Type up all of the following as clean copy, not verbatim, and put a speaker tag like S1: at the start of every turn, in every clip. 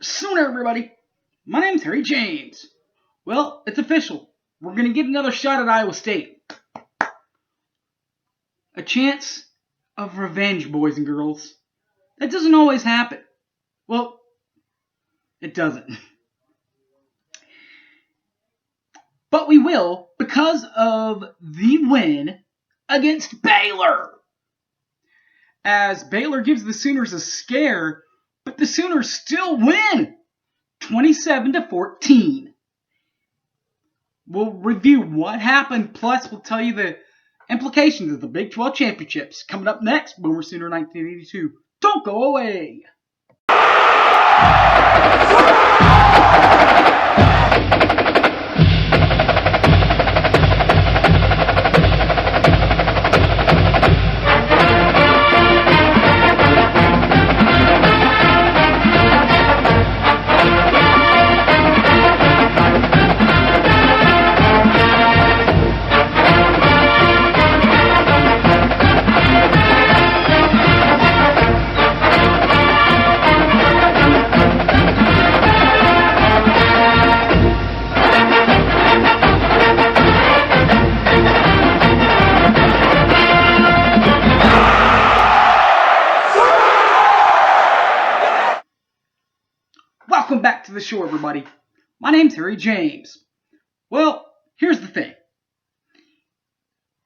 S1: Sooner, everybody. My name's Harry James. Well, it's official. We're going to get another shot at Iowa State. A chance of revenge, boys and girls. That doesn't always happen. Well, it doesn't. But we will because of the win against Baylor. As Baylor gives the Sooners a scare, but the Sooners still win 27-14. We'll review what happened, plus we'll tell you the implications of the Big 12 championships. Coming up next, Boomer Sooner 1982. Don't go away. Welcome back to the show, everybody. My name's Harry James. Well, here's the thing.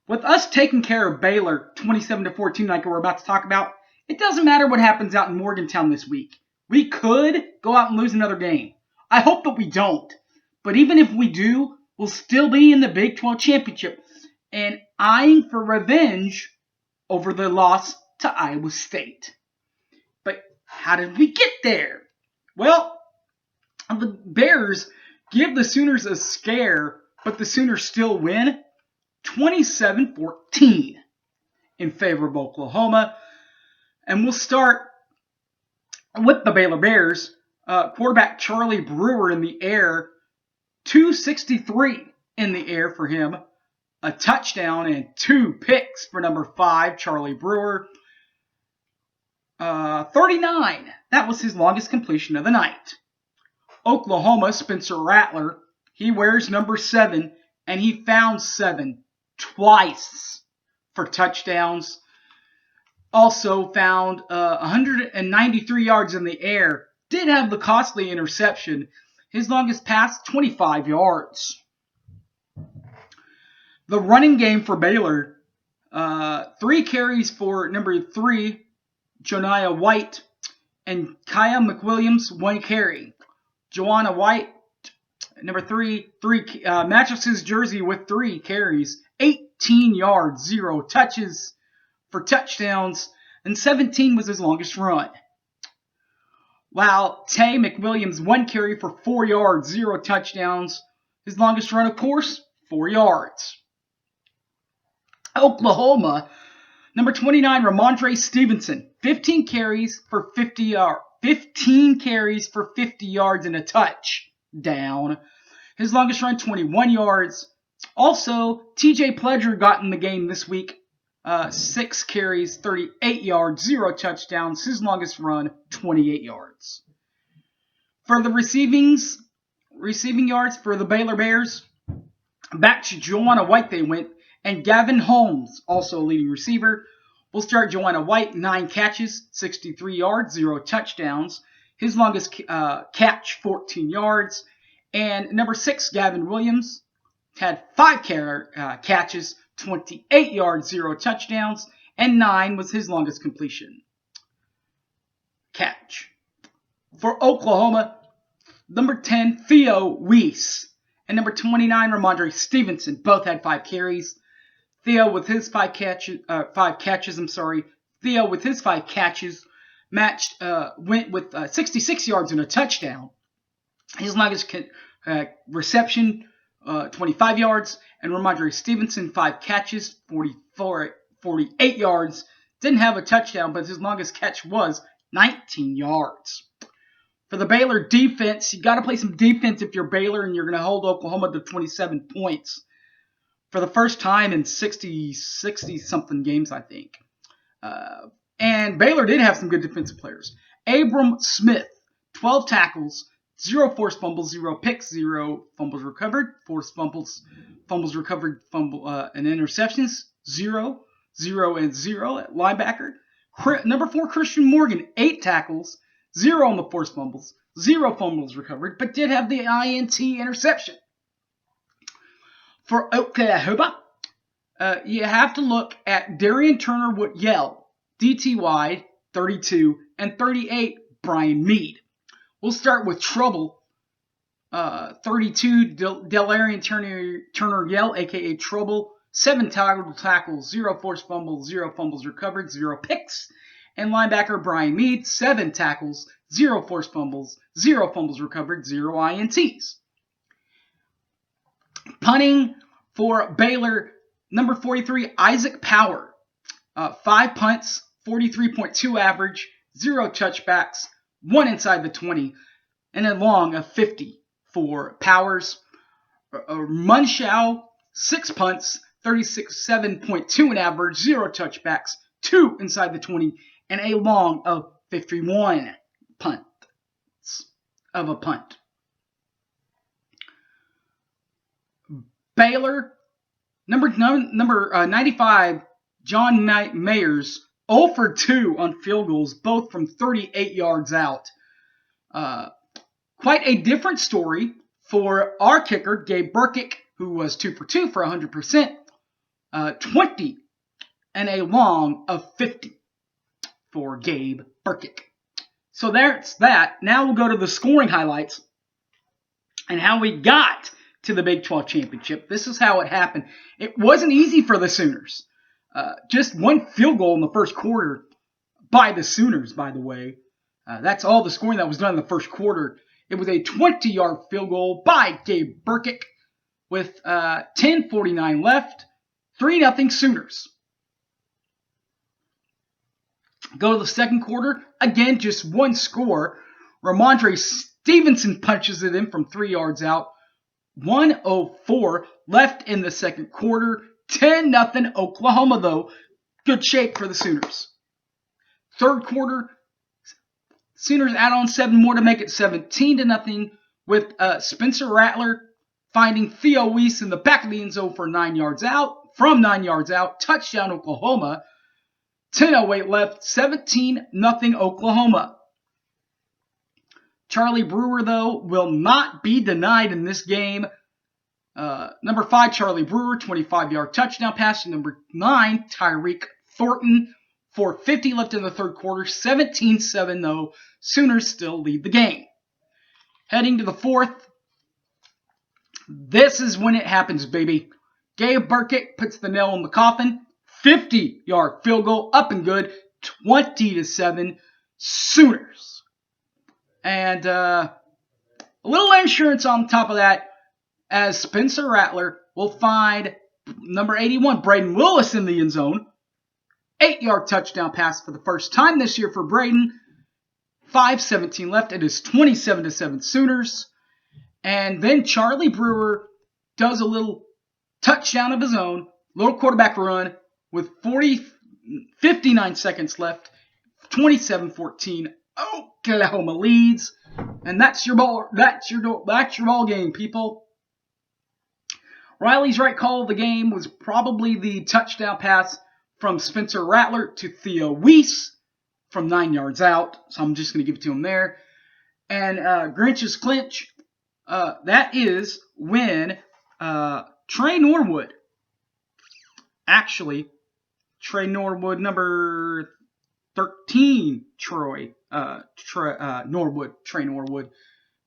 S1: With us taking care of Baylor 27-14 like we're about to talk about, it doesn't matter what happens out in Morgantown this week. We could go out and lose another game. I hope that we don't. But even if we do, we'll still be in the Big 12 championship and eyeing for revenge over the loss to Iowa State. But how did we get there? Well, the Bears give the Sooners a scare, but the Sooners still win 27-14 in favor of Oklahoma. And we'll start with the Baylor Bears. Quarterback Charlie Brewer in the air, 263 in the air for him. A touchdown and 2 picks for number 5, Charlie Brewer. 39. That was his longest completion of the night. Oklahoma, Spencer Rattler, he wears number 7, and he found 7 twice for touchdowns. Also found 193 yards in the air. Did have the costly interception. His longest pass, 25 yards. The running game for Baylor, 3 carries for number 3, Joniah White, and Kaya McWilliams, 1 carry. Joanna White, number 3, matches his jersey with 3 carries, 18 yards, 0 touches for touchdowns, and 17 was his longest run. While Tay McWilliams, 1 carry for 4 yards, 0 touchdowns. His longest run, of course, 4 yards. Oklahoma, number 29, Ramondre Stevenson, 15 carries for 50 yards. 15 carries for 50 yards and a touchdown. His longest run, 21 yards. Also, TJ Pledger got in the game this week. 6 carries, 38 yards, 0 touchdowns. His longest run, 28 yards. For the receiving yards for the Baylor Bears, back to Joanna White they went. And Gavin Holmes, also a leading receiver. We'll start Joanna White, 9 catches, 63 yards, 0 touchdowns. His longest catch, 14 yards. And number 6, Gavin Williams, had 5 catches, 28 yards, 0 touchdowns. And 9 was his longest completion catch. For Oklahoma, number 10, Theo Weiss, and number 29, Ramondre Stevenson, both had 5 carries. Theo with his 5 catches. Theo with his 5 catches went with 66 yards and a touchdown. His longest reception, 25 yards, and Ramondre Stevenson 5 catches, 48 yards. Didn't have a touchdown, but his longest catch was 19 yards. For the Baylor defense, you got to play some defense if you're Baylor and you're going to hold Oklahoma to 27 points. For the first time in 60-something games, I think. And Baylor did have some good defensive players. Abram Smith, 12 tackles, 0 forced fumbles, 0 picks, 0 fumbles recovered, forced fumbles recovered, and interceptions, 0, 0, and 0 at linebacker. Number 4, Christian Morgan, 8 tackles, 0 on the forced fumbles, 0 fumbles recovered, but did have the INT interception. For Oklahoma, you have to look at Darian Turner-Yell, DTY, 32, and 38, Brian Mead. We'll start with Trouble, 32, Delarian Turner-Yell, a.k.a. Trouble, 7 tackles, 0 forced fumbles, 0 fumbles recovered, 0 picks. And linebacker Brian Mead, 7 tackles, 0 forced fumbles, 0 fumbles recovered, 0 INTs. Punting for Baylor, number 43, Isaac Power, 5 punts, 43.2 average, 0 touchbacks, 1 inside the 20, and a long of 50 for Powers. Munshaw, 6 punts, 36.7.2 an average, 0 touchbacks, 2 inside the 20, and a long of 51 punts of a punt. Baylor, number 95, John Mayers, 0 for 2 on field goals, both from 38 yards out. Quite a different story for our kicker, Gabe Burkick, who was 2 for 2 for 100%, 20 and a long of 50 for Gabe Burkick. So there's that. Now we'll go to the scoring highlights and how we got to the Big 12 championship. This is how it happened. It wasn't easy for the Sooners. Just 1 field goal in the first quarter by the Sooners, by the way. That's all the scoring that was done in the first quarter. It was a 20-yard field goal by Gabe Burkick with 10:49 left. 3-0 Sooners. Go to the second quarter. Again, just 1 score. Ramondre Stevenson punches it in from 3 yards out. 1:04 left in the second quarter. 10-0 Oklahoma, though. Good shape for the Sooners. Third quarter, Sooners add on 7 more to make it 17-0 with Spencer Rattler finding Theo Weiss in the back of the end zone for 9 yards out. From 9 yards out, touchdown Oklahoma. 10:08 left, 17-0 Oklahoma. Charlie Brewer, though, will not be denied in this game. Number 5, Charlie Brewer, 25-yard touchdown pass to number 9, Tyreek Thornton. 4:50 left in the third quarter, 17-7 though. Sooners still lead the game. Heading to the fourth, this is when it happens, baby. Gabe Burkick puts the nail in the coffin. 50-yard field goal, up and good, 20-7 Sooners. And a little insurance on top of that, as Spencer Rattler will find number 81, Braden Willis, in the end zone. 8-yard touchdown pass for the first time this year for Braden. 5:17 left. It is 27-7 Sooners. And then Charlie Brewer does a little touchdown of his own, little quarterback run with 59 seconds left. 27-14. Oklahoma leads. And that's your ball. That's your ball game, people. Riley's right call of the game was probably the touchdown pass from Spencer Rattler to Theo Weiss from 9 yards out. So I'm just going to give it to him there. And Grinch's clinch, that is when Trey Norwood, number 13, Trey Norwood,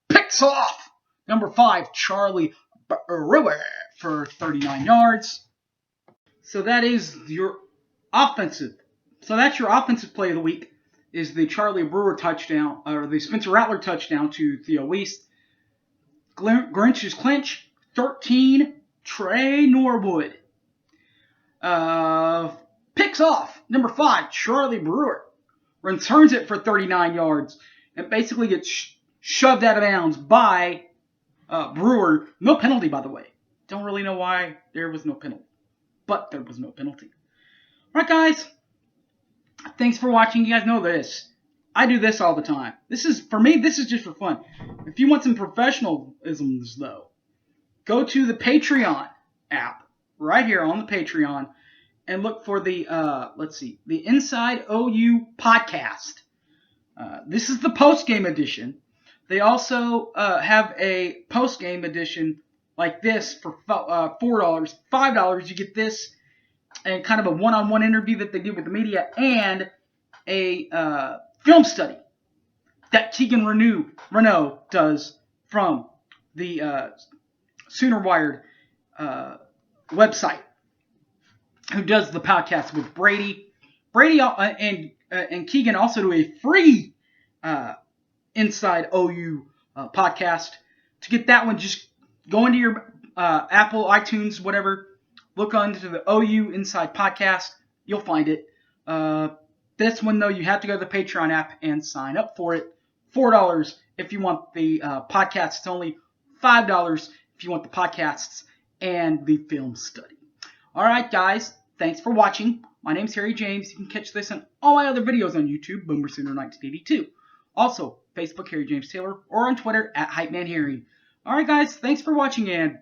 S1: picks off number 5, Charlie Brewer, for 39 yards. So that is your offensive. So that's your offensive play of the week, is the Charlie Brewer touchdown, or the Spencer Rattler touchdown to Theo Weiss. Grinch's clinch, 13, Trey Norwood. Picks off, number 5, Charlie Brewer. Returns it for 39 yards and basically gets shoved out of bounds by Brewer. No penalty, by the way. Don't really know why there was no penalty, but there was no penalty. All right, guys. Thanks for watching. You guys know this. I do this all the time. For me, this is just for fun. If you want some professionalisms, though, go to the Patreon app right here on the Patreon and look for the, the Inside OU podcast. This is the post-game edition. They also have a post-game edition like this for $4. $5, you get this and kind of a one-on-one interview that they do with the media and a film study that Keegan Renault does from the Sooner Wired website, who does the podcast with Brady. Brady and Keegan also do a free Inside OU podcast. To get that one, just go into your Apple, iTunes, whatever. Look onto the OU Inside podcast. You'll find it. This one, though, you have to go to the Patreon app and sign up for it. $4 if you want the podcasts. It's only $5 if you want the podcasts and the film study. All right, guys. Thanks for watching. My name's Harry James. You can catch this and all my other videos on YouTube, Boomer Sooner 1982. Also, Facebook, Harry James Taylor, or on Twitter, @HypeManHarry. All right, guys. Thanks for watching, and